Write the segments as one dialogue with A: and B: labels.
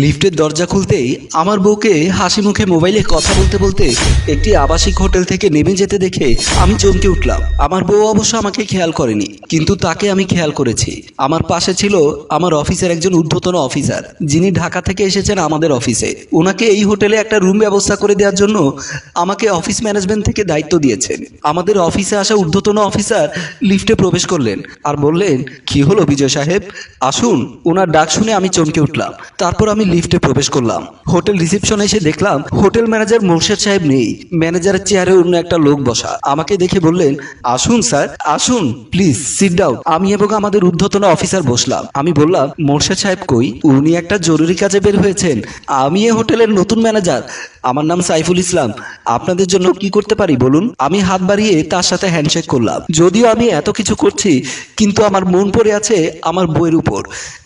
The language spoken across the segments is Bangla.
A: লিফটের দরজা খুলতেই আমার বউকে হাসি মুখে মোবাইলে কথা বলতে বলতে একটি আবাসিক হোটেল থেকে নেমে যেতে দেখে আমি চমকে উঠলাম। আমার বউ অবশ্য আমাকে খেয়াল করেনি, কিন্তু তাকে আমি খেয়াল করেছি। আমার পাশে ছিল আমার অফিসের একজন ঊর্ধ্বতন অফিসার, যিনি ঢাকা থেকে এসেছেন আমাদের অফিসে। ওনাকে এই হোটেলে একটা রুম ব্যবস্থা করে দেওয়ার জন্য আমাকে অফিস ম্যানেজমেন্ট থেকে দায়িত্ব দিয়েছেন। আমাদের অফিসে আসা ঊর্ধ্বতন অফিসার লিফটে প্রবেশ করলেন আর বললেন, কি হলো বিজয় সাহেব, আসুন। ওনার ডাক শুনে আমি চমকে উঠলাম। তারপর আমি লিফটে প্রবেশ করলাম। হোটেল রিসেপশনে এসে দেখলাম হোটেল ম্যানেজার মোর্শেদ সাহেব নেই, ম্যানেজারের চেয়ারে অন্য একটা লোক বসা। আমাকে দেখে বললেন, আসুন স্যার, আসুন, প্লিজ সিট ডাউন। আমি এবং আমাদের ঊর্ধ্বতন অফিসার বসলাম। আমি বললাম, মোর্শেদ সাহেব কই? উনি একটা জরুরি কাজে বের হয়েছেন। আমি এই হোটেলের নতুন ম্যানেজার, আমার নাম সাইফুল ইসলাম। আপনাদের জন্য কি করতে পারি বলুন? আমি হাত বাড়িয়ে তার সাথে হ্যান্ডশেক করলাম। যদিও আমি এত কিছু করছি, কিন্তু আমার মন পড়ে আছে আমার বইয়ের উপর।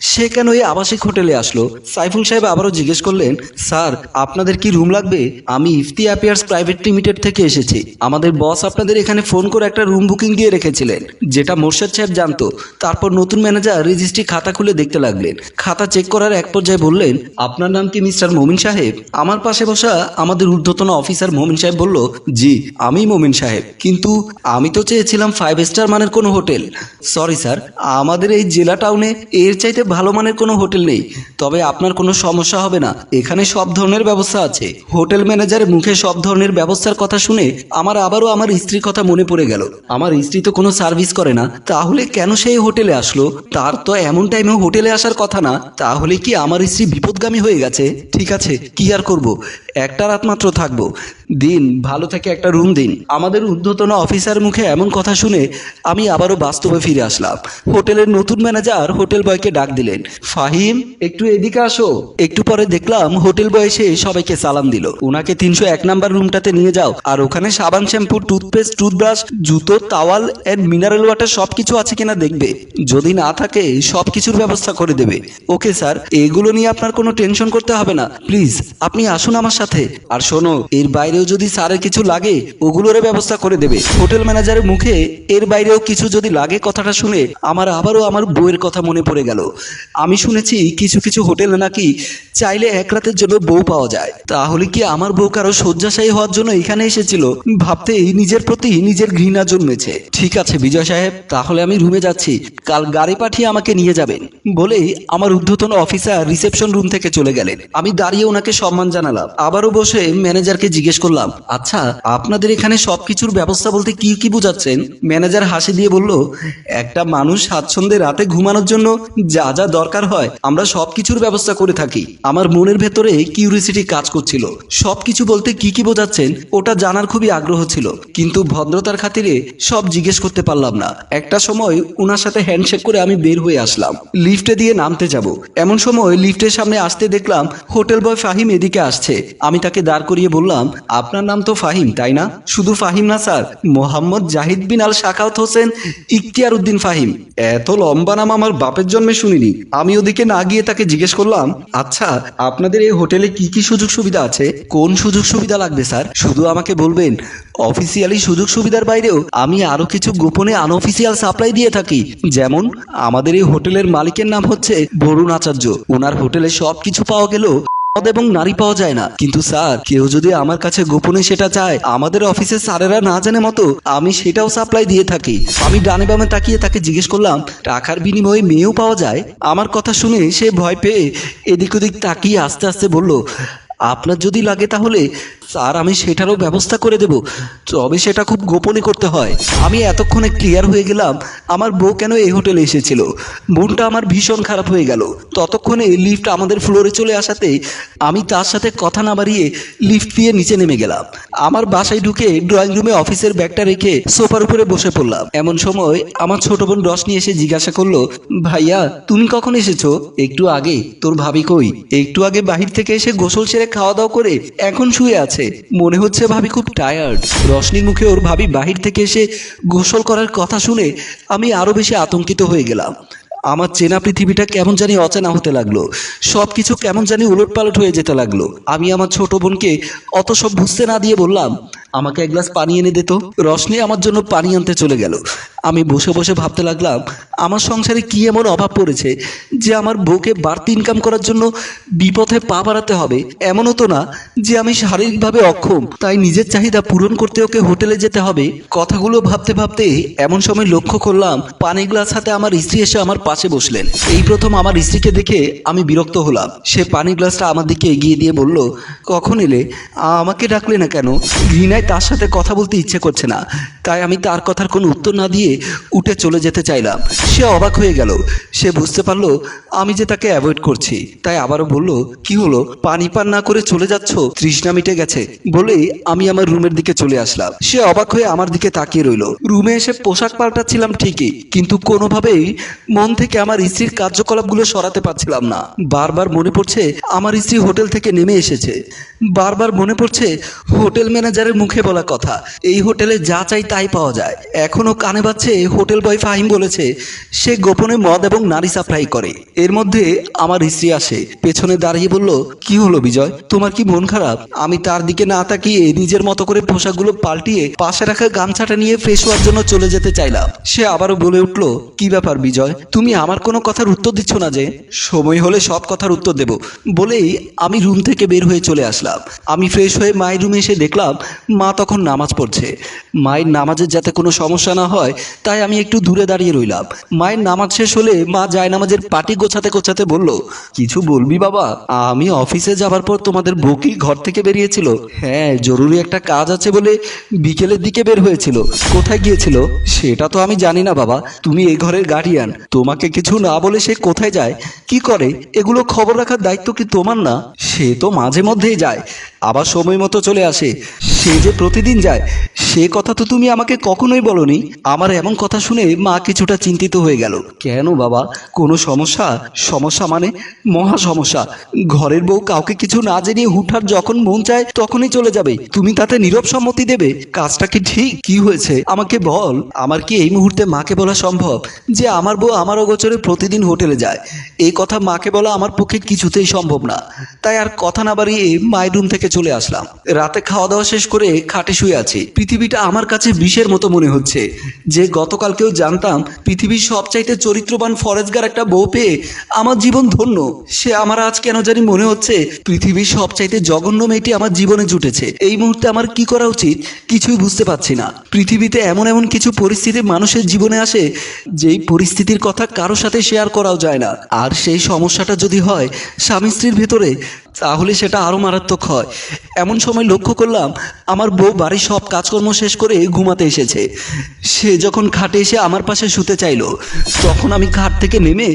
A: সে কেন এই আবাসিক হোটেলে আসলো? সাইফুল সাহেব আবারও জিজ্ঞেস করলেন, স্যার আপনাদের কি রুম লাগবে? আমি ইফতি অ্যাপিয়ার্স প্রাইভেট লিমিটেড থেকে এসেছি। আমাদের বস আপনাদের এখানে ফোন করে একটা রুম বুকিং দিয়ে রেখেছিলেন, যেটা মোর্শেদ সাহেব জানতো। তারপর নতুন ম্যানেজার রেজিস্ট্রি খাতা খুলে দেখতে লাগলেন। খাতা চেক করার এক পর্যায়ে বললেন, আপনার নাম কি মিস্টার মমিন সাহেব? আমার পাশে বসা আমাদের ঊর্ধ্বতন অফিসার মমিন সাহেব বলল, জি আমি মমিন সাহেব, কিন্তু আমি তো চেয়েছিলাম 5 স্টার মানের কোনো হোটেল। সরি স্যার, আমাদের এই জেলা টাউনে এর চাইতে ভালো মানের কোনো হোটেল নেই। তবে আপনার কোনো সমস্যা হবে না, এখানে সব ধরনের ব্যবস্থা আছে। হোটেল ম্যানেজারের মুখে সব ধরনের ব্যবস্থার কথা শুনে আমার আবারও আমার স্ত্রীর কথা মনে পড়ে গেল। আমার স্ত্রী তো কোনো সার্ভিস করে না, তাহলে কেন সেই হোটেলে আসলো? তার তো এমন টাইমে হোটেলে আসার কথা না। তাহলে কি আমার স্ত্রী বিপদগামী হয়ে গেছে? ঠিক আছে, কি আর করব, একটা রাত মাত্র থাকবো, দিন ভালো থেকে একটা রুম দিন। আমাদের ঊর্ধ্বতন অফিসার মুখে এমন কথা শুনে আমি আবারও বাস্তবে ফিরে আসলাম। হোটেলের নতুন ম্যানেজার হোটেল বয়কে ডাক দিলেন, ফাহিম একটু এদিকে আসো। একটু পরে দেখলাম হোটেল বয় এসে সবাইকে সালাম দিল। ওনাকে 301 নাম্বার রুমটাতে নিয়ে যাও, আর ওখানে সাবান, শ্যাম্পু, টুথপেস্ট, টুথব্রাশ, জুতো, তাওয়াল এন্ড মিনারেল ওয়াটার সবকিছু আছে কিনা দেখবে। যদি না থাকে সবকিছুর ব্যবস্থা করে দেবে। ওকে স্যার, এগুলো নিয়ে আপনার কোনো টেনশন করতে হবে না। প্লিজ আপনি আসুন আমার সাথে। আর শোনো, এর বাইরেও যদি স্যারের কিছু লাগে ওগুলোর ব্যবস্থা করে দেবে। হোটেল ম্যানেজারের মুখে এর বাইরেও কিছু যদি লাগে কথাটা শুনে আমার আবারও আমার বউয়ের কথা মনে পড়ে গেল। আমি শুনেছি কিছু কিছু হোটেলে নাকি চাইলে এক রাতের জন্য বউ পাওয়া যায়। তাহলে কি আমার বউ কারো শয্যাশায়ী হওয়ার জন্য এখানে এসেছিল? ভাবতেই নিজের প্রতি নিজের ঘৃণা জন্মেছে। ঠিক আছে বিজয় সাহেব, তাহলে আমি রুমে যাচ্ছি, কাল গাড়ি পাঠিয়ে আমাকে নিয়ে যাবেন। বলেই আমার ঊর্ধ্বতন অফিসার রিসেপশন রুম থেকে চলে গেলেন। আমি দাঁড়িয়ে ওনাকে সম্মান জানালাম। আবারও বসে ম্যানেজারকে জিজ্ঞেস করলাম, আচ্ছা আপনাদের এখানে সবকিছুর ব্যবস্থা বলতে কি কি বোঝাচ্ছেন? ম্যানেজার হাসি দিয়ে বলল, একটা মানুষ স্বাচ্ছন্দ্যে রাতে ঘুমানোর জন্য যা যা দরকার হয় আমরা সবকিছুর ব্যবস্থা করে থাকি। আমার মনের ভেতরে কিউরিওসিটি কাজ করছিল। সবকিছু বলতে কি কি বোঝাচ্ছেন ওটা জানার খুবই আগ্রহ ছিল, কিন্তু ভদ্রতার খাতিরে সব জিজ্ঞেস করতে পারলাম না। একটা সময় ওনার সাথে হ্যান্ডশেক করে আমি বের হয়ে আসলাম। লিফটে দিয়ে নামতে যাব, এমন সময় লিফটের সামনে আসতে দেখলাম হোটেল বয় ফাহিম এদিকে আসছে। আমি তাকে দাঁড় করিয়ে বললাম, আপনার নাম তো ফাহিম তাই না? শুধু ফাহিম না স্যার, মোহাম্মদ জাহিদ বিন আল শাকাওয়াত হোসেন ইখতিয়ার উদ্দিন ফাহিম। এত লম্বা নাম আমার বাপের জন্মে শুনিনি। আমি ওদিকে না গিয়ে তাকে জিজ্ঞেস করলাম, আচ্ছা আপনাদের এই হোটেলে কি কি সুযোগ সুবিধা আছে? কোন সুযোগ সুবিধা লাগবে স্যার? শুধু আমাকে বলবেন। অফিসিয়ালি সুযোগ সুবিধার বাইরেও আমি আরো কিছু গোপনে আনঅফিসিয়াল সাপ্লাই দিয়ে থাকি। যেমন আমাদের এই হোটেলের মালিকের নাম হচ্ছে বরুণ আচার্য। ওনার হোটেলে সবকিছু পাওয়া গেলেও পদ এবং নারী পাওয়া যায় না। কিন্তু স্যার, কেউ যদি আমার কাছে গোপনে সেটা চায়, আমাদের অফিসের স্যারেরা না জানে মতো আমি সেটাও সাপ্লাই দিয়ে থাকি। আমি ডানে বামে তাকিয়ে তাকে জিজ্ঞেস করলাম, টাকার বিনিময়ে মেয়েও পাওয়া যায়? আমার কথা শুনে সে ভয় পেয়ে এদিক ওদিক তাকিয়ে আস্তে আস্তে বলল, আপনার যদি লাগে তাহলে স্যার আমি সেটারও ব্যবস্থা করে দেব, তবে সেটা খুব গোপনে করতে হয়। আমি এতক্ষণে ক্লিয়ার হয়ে গেলাম আমার বউ কেন এই হোটেলে এসেছিল। মনটা আমার ভীষণ খারাপ হয়ে গেল। ততক্ষণে লিফট আমাদের ফ্লোরে চলে আসাতে আমি তার সাথে কথা না বাড়িয়ে লিফট দিয়ে নিচে নেমে গেলাম। আমার বাসায় ঢুকে ড্রয়িং রুমে অফিসের ব্যাগটা রেখে সোফার উপরে বসে পড়লাম। এমন সময় আমার ছোট বোন রশনি এসে জিজ্ঞাসা করলো, ভাইয়া তুমি কখন এসেছো? একটু আগে। তোর ভাবি কই? একটু আগে বাহির থেকে এসে গোসল সেরে খাওয়া দাওয়া করে এখন শুয়ে আছে। মনে হচ্ছে ভাবি খুব টায়ার্ড। রশনির মুখে ওর ভাবি বাহির থেকে এসে গোসল করার কথা শুনে আমি আরো বেশি আতঙ্কিত হয়ে গেলাম। আমার চেনা পৃথিবীটা কেমন জানি অচেনা হতে লাগলো। সবকিছু কেমন জানি উলটপালট হয়ে যেতে লাগলো। আমি আমার ছোট বোনকে অত সব বুঝতে না দিয়ে বললাম, আমাকে এক গ্লাস পানি এনে দে তো। রশনি আমার জন্য পানি আনতে চলে গেল। আমি বসে বসে ভাবতে লাগলাম, আমার সংসারে কি এমন অভাব পড়েছে যে আমার বউকে বাড়তি ইনকাম করার জন্য বিপথে পা বাড়াতে হবে। এমনও তো না যে আমি শারীরিকভাবে অক্ষম, তাই নিজের চাহিদা পূরণ করতে ওকে হোটেলে যেতে হবে। কথাগুলো ভাবতে ভাবতে এমন সময় লক্ষ্য করলাম পানি গ্লাস হাতে আমার স্ত্রী এসে আমার পাশে বসলেন। এই প্রথম আমার স্ত্রীকে দেখে আমি বিরক্ত হলাম। সে পানি গ্লাসটা আমার দিকে এগিয়ে দিয়ে বলল, কখন এলে? আমাকে ডাকলে না কেন? ঘৃণায় তার সাথে কথা বলতে ইচ্ছে করছে না, তাই আমি তার কথার কোনো উত্তর না দিয়ে উঠে চলে যেতে চাইলাম। সে অবাক হয়ে গেল। সে বুঝতে পারলো আমি যে তাকে অ্যাভয়েড করছি, তাই আবারও বলল, কি হলো, পানি পান না করে চলে যাচ্ছ? তৃষ্ণা মিটে গেছে বলেই আমি আমার রুমের দিকে চলে আসলাম। সে অবাক হয়ে আমার দিকে তাকিয়ে রইল। রুমে এসে পোশাক পাল্টাচ্ছিলাম ঠিকই, কিন্তু কোনোভাবেই মন থেকে আমার স্ত্রীর কার্যকলাপগুলো সরাতে পারছিলাম না। বারবার মনে পড়ছে আমার স্ত্রী হোটেল থেকে নেমে এসেছে। বারবার মনে পড়ছে হোটেল ম্যানেজারের মুখে বলা কথা, এই হোটেলে যা চাই তাই পাওয়া যায়। এখনো কানে বাজছে হোটেল বয় ফাহিম বলেছে সে গোপনে মদ এবং নারী সাপ্লাই করে। এর মধ্যে আমার স্ত্রী আসে, পেছনে দাঁড়িয়ে বলল, কি হলো বিজয়, তোমার কি মন খারাপ? আমি তার দিকে না তাকিয়ে নিজের মতো করে পোশাকগুলো পাল্টিয়ে পাশে রাখা গামছাটা নিয়ে ফ্রেশ হওয়ার জন্য চলে যেতে চাইলাম। সে আবারও বলে উঠল, কি ব্যাপার বিজয়, তুমি আমার কোনো কথার উত্তর দিচ্ছ না যে? সময় হলে সব কথার উত্তর দেব বলেই আমি রুম থেকে বের হয়ে চলে আসলাম। আমি ফ্রেশ হয়ে মায়ের রুমে এসে দেখলাম মা তখন নামাজ পড়ছে। মায়ের নামাজের যাতে কোনো সমস্যা না হয় তাই আমি একটু দূরে দাঁড়িয়ে রইলাম। মায়ের নামাজ শেষ হলে মা জায়নামাজের পাটি গোছাতে গোছাতে বলল, কিছু বলবি বাবা? আমি অফিসে যাবার পর তোমাদের বউ কি ঘর থেকে বেরিয়েছিল? হ্যাঁ, জরুরি একটা কাজ আছে বলে বিকেলের দিকে বের হয়েছিল। কোথায় গিয়েছিল সেটা তো আমি জানি না বাবা, তুমি এই ঘরের গার্ডিয়ান, তোমাকে কিছু না বলে সে কোথায় যায়, কি করে, এগুলো খবর রাখার দায়িত্ব কি তোমার না? সে তো মাঝে মধ্যেই যায়, আবার সময় মতো চলে আসে। সে যে প্রতিদিন যায় সে কথা তো তুমি আমাকে কখনোই বলনি। আমার এমন কথা শুনে মা কিছুটা চিন্তিত হয়ে গেল। কেন বাবা, কোনো সমস্যা? সমস্যা মানে মহা সমস্যা। ঘরের বউ কাউকে কিছু না জেনে হুটহাট যখন মন চায় তখনই চলে যাবে, তুমি তাতে নীরব সম্মতি দেবে? কাজটা কি ঠিক? কি হয়েছে আমাকে বল। আমার কি এই মুহূর্তে মাকে বলা সম্ভব যে আমার বউ আমার অগোচরে প্রতিদিন হোটেলে যায়? এই কথা মাকে বলা আমার পক্ষে কিছুতেই সম্ভব না। তাই আর কথা না বাড়িয়ে মায়ের রুম থেকে চলে আসলাম। রাতে খাওয়া দাওয়া শেষ করে খাটে শুয়ে আছি। পৃথিবীটা আমার কাছে বিষের মতো মনে হচ্ছে। যে গতকালকেও জানতাম পৃথিবীর সবচাইতে চরিত্রবান ফরেজগার একটা বউ পেয়ে আমার জীবন ধন্য, সে আমার আজ কেন জানি মনে হচ্ছে পৃথিবীর সবচাইতে জঘন্য মেয়েটি আমার জীবনে জুটেছে। এই মুহূর্তে আমার কি করা উচিত কিছুই বুঝতে পারছি না। পৃথিবীতে এমন এমন কিছু পরিস্থিতি মানুষের জীবনে আসে যেই পরিস্থিতির কথা কারো সাথে শেয়ার করাও যায় না। আর সেই সমস্যাটা যদি হয় স্বামী স্ত্রীর ভেতরে, তাহলে সেটা আরও মারাত্মক হয়। এমন সময় লক্ষ্য করলাম আমার বউ বাড়ির সব কাজকর্ম শেষ করে ঘুমাতে এসেছে। সে যখন খাটে এসে আমার পাশে শুতে চাইলো তখন আমি খাট থেকে নেমে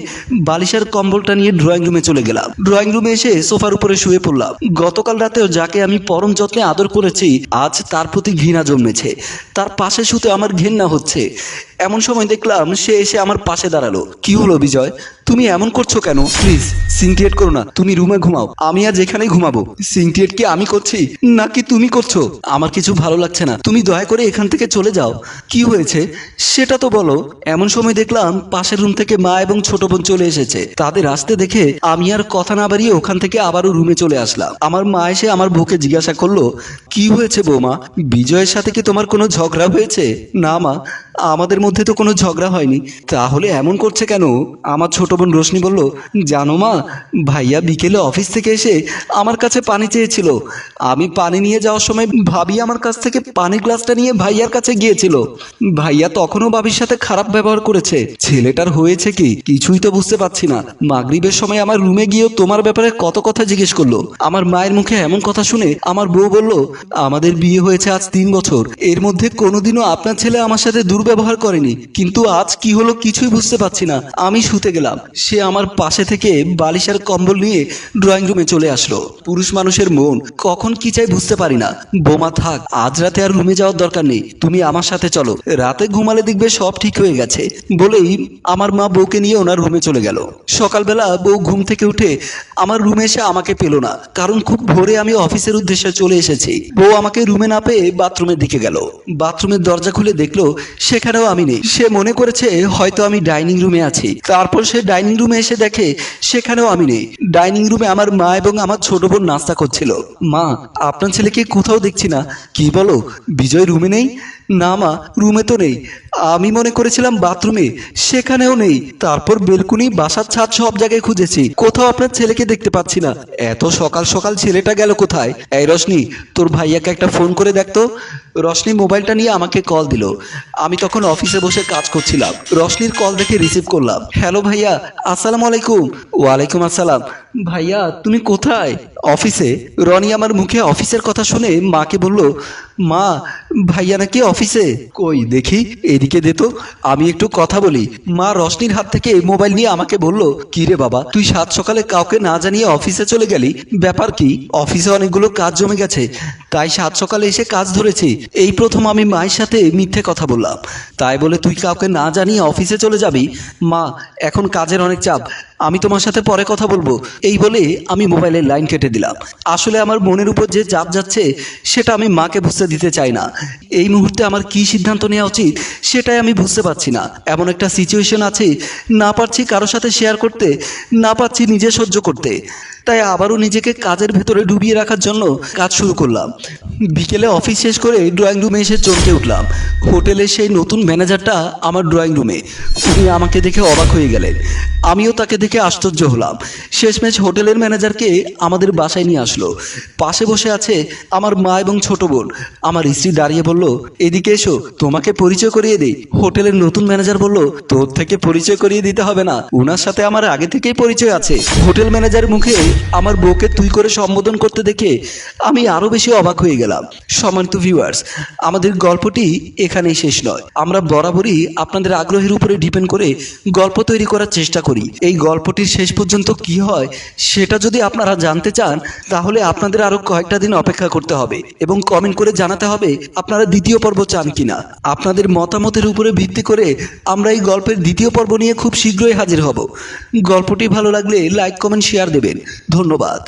A: বালিশের কম্বলটা নিয়ে ড্রয়িং রুমে চলে গেলাম। ড্রয়িং রুমে এসে সোফার উপরে শুয়ে পড়লাম। গতকাল রাতেও যাকে আমি পরম যত্নে আদর করেছি আজ তার প্রতি ঘৃণা জন্মেছে। তার পাশে শুতে আমার ঘৃণা হচ্ছে। এমন সময় দেখলাম সে এসে আমার পাশে দাঁড়ালো। কি হলো বিজয়, তুমি এমন করছো কেন? প্লিজ সিনক্রিয়েট করো না, তুমি রুমে ঘুমাও, আমি আজ এখানেই ঘুমাবো। সিনক্রিয়েট কি আমি করছি নাকি তুমি করছো? আমার কিছু ভালো লাগছে না, তুমি দয়া করে এখান থেকে চলে যাও। কি হয়েছে সেটা তো বলো। এমন সময় দেখলাম পাশের রুম থেকে মা এবং ছোট বোন চলে এসেছে। তাদের আসতে দেখে আমি আর কথা না বাড়িয়ে ওখান থেকে আবারও রুমে চলে আসলাম। আমার মা এসে আমার বউকে জিজ্ঞাসা করলো, কি হয়েছে বৌমা, বিজয়ের সাথে কি তোমার কোনো ঝগড়া হয়েছে? না মা, আমাদের মধ্যে তো কোনো ঝগড়া হয়নি। তাহলে এমন করছে কেন? আমার ছোট বোন রোশনি বলল, জানো মা, ভাইয়া বিকেলে অফিস থেকে এসে আমার কাছে পানি চেয়েছিল। আমি পানি নিয়ে যাওয়ার সময় ভাবি আমার কাছ থেকে পানির গ্লাসটা নিয়ে ভাইয়ার কাছে গিয়েছিল। ভাইয়া তখনও ভাবির সাথে খারাপ ব্যবহার করেছে। ছেলেটার হয়েছে কি কিছুই তো বুঝতে পারছি না। মাগরিবের সময় আমার রুমে গিয়েও তোমার ব্যাপারে কত কথা জিজ্ঞেস করলো। আমার মায়ের মুখে এমন কথা শুনে আমার বউ বলল, আমাদের বিয়ে হয়েছে আজ 3 বছর, এর মধ্যে কোনোদিনও আপনার ছেলে আমার সাথে দুর্ব্যবহার করেনি, কিন্তু আজ কি হলো কিছুই বুঝতে পারছি না। আমি শুতে গেলাম, সে আমার পাশে থেকে বালিশের কম্বল নিয়ে ড্রয়িং রুমে চলে আসলো। পুরুষ মানুষের মন কখন কি চাই বুঝতে পারি না। বোমা থাক, আজ রাতে আর রুমে যাওয়ার দরকার নেই, তুমি আমার সাথে চলো, রাতে ঘুমালে দেখবে সব ঠিক হয়ে গেছে বলেই আমার মা বউকে নিয়ে ওনার রুমে চলে গেল। সকালবেলা বউ ঘুম থেকে উঠে আমার রুমে এসে আমাকে পেল না, কারণ খুব ভোরে আমি অফিসের উদ্দেশ্যে চলে এসেছি। বউ আমাকে রুমে না পেয়ে বাথরুমের দিকে গেল। বাথরুমের দরজা খুলে দেখলো সে সেখানেও আমি নেই। সে মনে করেছে হয়তো আমি ডাইনিং রুমে আছি। তারপর সে ডাইনিং রুমে এসে দেখে সেখানেও আমি নেই। ডাইনিং রুমে আমার মা এবং আমার ছোট বোন নাস্তা করছিল। মা, আপনার ছেলেকে কোথাও দেখছি না। কি বলো, বিজয় রুমে নেই? না মা, রুমে তো নেই। আমি মনে করেছিলাম বাথরুমে, সেখানেও নেই। তারপর বেলকুনি, বাসার ছাদ, সব জায়গায় খুঁজেছি, কোথাও আপনার ছেলেকে দেখতে পাচ্ছি না। এত সকাল সকাল ছেলেটা গেল কোথায়? এই রশনি, তোর ভাইয়াকে একটা ফোন করে দেখতো। রশনি মোবাইলটা নিয়ে আমাকে কল দিল। আমি তখন অফিসে বসে কাজ করছিলাম। রশনির কল দেখে রিসিভ করলাম। হ্যালো ভাইয়া, আসসালামু আলাইকুম। ওয়ালাইকুম আসসালাম। ভাইয়া তুমি কোথায়? অফিসে। রনি আমার মুখে অফিসের কথা শুনে মাকে বলল, মা, ভাইয়া নাকি অফিসে। কই দেখি, এদিকে দে তো, আমি একটু কথা বলি। মা রশনির হাত থেকে মোবাইল নিয়ে আমাকে বলল, কি রে বাবা, তুই সাত সকালে কাউকে না জানিয়ে অফিসে চলে গেলি, ব্যাপার কি? অফিসে অনেকগুলো কাজ জমে গেছে, তাই সাত সকালে এসে কাজ ধরেছি। এই প্রথম আমি মায়ের সাথে মিথ্যে কথা বললাম। তাই বলে তুই কাউকে না জানিয়ে অফিসে চলে যাবি? মা, এখন কাজের অনেক চাপ, আমি তোমার সাথে পরে কথা বলবো। এই বলে আমি মোবাইলের লাইন কেটে দিলাম। আসলে আমার মনের উপর যে চাপ যাচ্ছে সেটা আমি মাকে বুঝতে দিতে চাই না। এই মুহূর্তে আমার কি সিদ্ধান্ত নেওয়া উচিত সেটাই আমি বুঝতে পারছি না। এমন একটা সিচুয়েশন আছে, না পারছি কারোর সাথে শেয়ার করতে, না পারছি নিজে সহ্য করতে। তাই আবারও নিজেকে কাজের ভেতরে ডুবিয়ে রাখার জন্য কাজ শুরু করলাম। বিকেলে অফিস শেষ করে ড্রয়িং রুমে এসে চমকে উঠলাম। হোটেলের সেই নতুন ম্যানেজারটা আমার ড্রয়িং রুমে। উনি আমাকে দেখে অবাক হয়ে গেলেন, আমিও তাকে দেখে আশ্চর্য হলাম। শেষমেশ হোটেলের ম্যানেজারকে আমাদের বাসায় নিয়ে আসলো। পাশে বসে আছে আমার মা এবং ছোট বোন। আমার স্ত্রী দাঁড়িয়ে বলল, এদিকে এসো, তোমাকে পরিচয় করিয়ে দিই। হোটেলের নতুন ম্যানেজার বলল, তোর থেকে পরিচয় করিয়ে দিতে হবে না, ওনার সাথে আমার আগে থেকেই পরিচয় আছে। হোটেল ম্যানেজারের মুখে আমার বউকে তুই করে সম্বোধন করতে দেখে আমি আরো বেশি অবাক হয়ে গেলাম। সম্মানিত ভিউয়ার্স, আমাদের গল্পটি এখানেই শেষ নয়। আমরা বরাবরই আপনাদের আগ্রহের উপরে ডিপেন্ড করে গল্প তৈরি করার চেষ্টা করি। এই গল্পটির শেষ পর্যন্ত কি হয় সেটা যদি আপনারা জানতে চান, তাহলে আপনাদের আরো কয়েকটা দিন অপেক্ষা করতে হবে এবং কমেন্ট করে জানাতে হবে আপনারা দ্বিতীয় পর্ব চান কিনা। আপনাদের মতামতের উপরে ভিত্তি করে আমরা এই গল্পের দ্বিতীয় পর্ব নিয়ে খুব শীঘ্রই হাজির হব। গল্পটি ভালো লাগলে লাইক, কমেন্ট, শেয়ার দেবেন। ধন্যবাদ।